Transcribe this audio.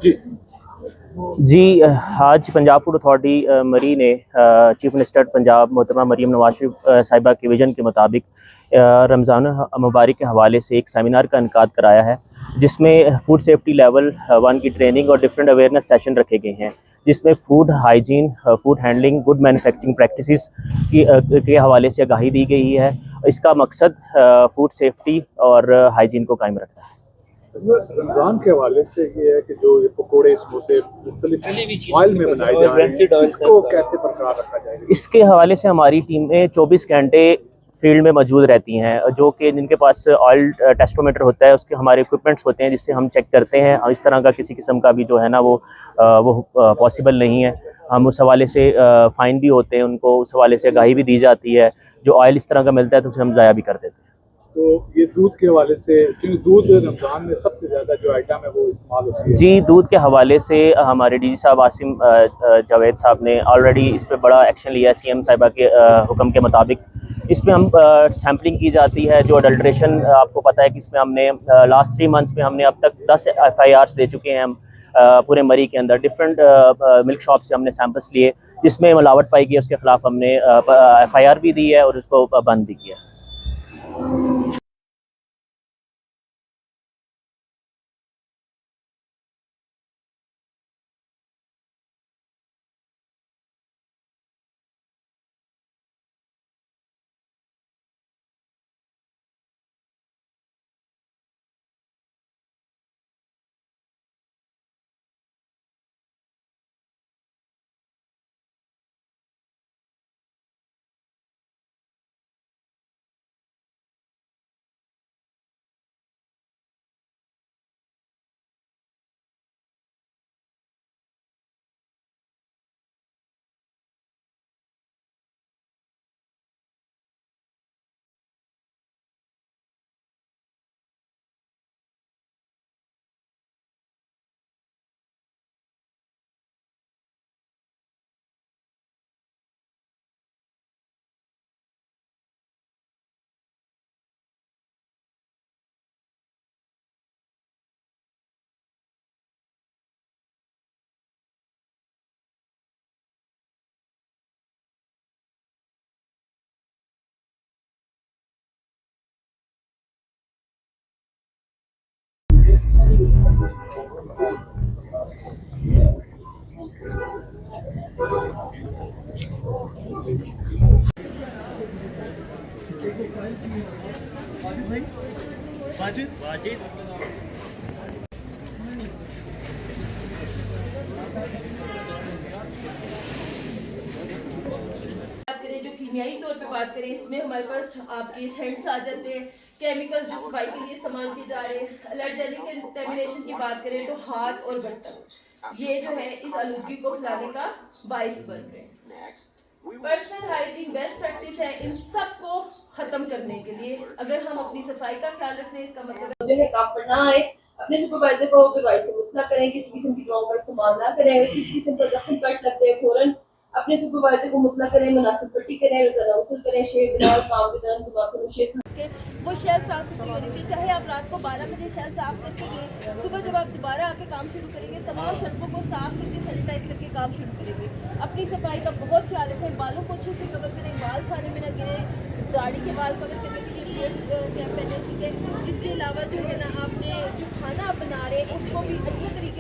जी जी आज Punjab food authority मरी ने चीफ मिनिस्टर पंजाब मोहतरमा मरीम नवाज शरीफ साहिबा के विज़न के मुताबिक रमज़ान मुबारक के हवाले से एक सेमिनार का इनकाद कराया है, जिसमें फूड सेफ्टी लेवल 1 की ट्रेनिंग और डिफरेंट अवेयरनेस सेशन रखे गए हैं, जिसमें food hygiene, food handling, good manufacturing practices के हवाले से आगाही दी गई है। इसका मकसद फूड सेफ्टी और हाइजीन को कायम रखना है। रमज़ान के हवाले से ये है कि जो ये पकोड़े समोसे मुख्तलिफ ऑयल में बनाए जा रहे हैं, इसको कैसे बरकरार रखा जाएगा? इसके हवाले से हमारी टीमें 24 घंटे फील्ड में मौजूद रहती हैं, जो कि जिनके पास ऑयल टेस्टोमीटर होता है, उसके हमारे इक्विपमेंट्स होते हैं जिससे हम चेक करते हैं। इस तरह का किसी किस्म का भी जो है ना वो पॉसिबल नहीं है। हम उस हवाले से फ़ाइन भी होते हैं, उनको उस हवाले से आगाही भी दी जाती है। जो ऑयल इस तरह का मिलता है तो उसे हम ज़ाया भी कर देते हैं। तो ये दूध के हवाले से, क्योंकि दूध रमज़ान में सबसे ज़्यादा जो आइटम है वो इस्तेमाल होती है। जी, दूध के हवाले से हमारे डीजी साहब आसिम जावेद साहब ने ऑलरेडी इस पे बड़ा एक्शन लिया है। सीएम साहिबा के हुक्म के मुताबिक इस पे हम सैम्पलिंग की जाती है। जो अडल्ट्रेशन आपको पता है कि इसमें हमने लास्ट 3 मंथ्स में हमने अब तक 10 FIRs दे चुके हैं हम पूरे मरी के अंदर। डिफरेंट मिल्क शॉप से हमने सैंपल्स लिए, जिसमें मिलावट पाई गई, उसके खिलाफ हमने FIR भी दी है और उसको बंद भी किया। जो कीमियाई तौर पे बात करें, इसमें हमारे पास आपके सेंट्स आ जाते हैं, केमिकल्स जो सफाई के लिए इस्तेमाल किए जा रहे हैं। एलर्जेनिक कंटेमिनेशन की बात करें तो हाथ और बर्तन ये जो है इस आलूगी को फैलाने का बाइस बन रहे हैं। पर्सनल हाइजीन बेस्ट प्रैक्टिस है इन सब को खत्म करने के लिए। अगर हम अपनी सफाई का ख्याल रखें, इसका मतलब जो है काम पर ना आए, अपने सुपरवाइजर को बीमारी से मुतला करें, किसी किस्म की दवाओं का इस्तेमाल ना करें। अगर किसी किस्म का जख्म कट लगते हैं फौरन अपने सुपरवाइजर को मुतला करें, मुनासिब पट्टी करें, रोजाना गुस्ल करें, शेव बनाओ, काम के दौरान तंबाकू नोशी के वो शेल्फ साफ सुथरी होनी चाहिए। चाहे आप रात को 12 बजे शेल्फ साफ करके गए, सुबह जब आप दोबारा आके काम शुरू करेंगे, तमाम शेल्फों को साफ करके सैनिटाइज करके काम शुरू करेंगे। अपनी सफाई का बहुत ख्याल रखें, बालों को अच्छे से कवर करें, बाल खाने में न गिरे, दाढ़ी के बाल कवर करने के लिए बियर्ड कैप पहने, ठीक है। इसके अलावा जो है ना, आपने जो खाना आप बना रहे हैं उसको भी अच्छे तरीके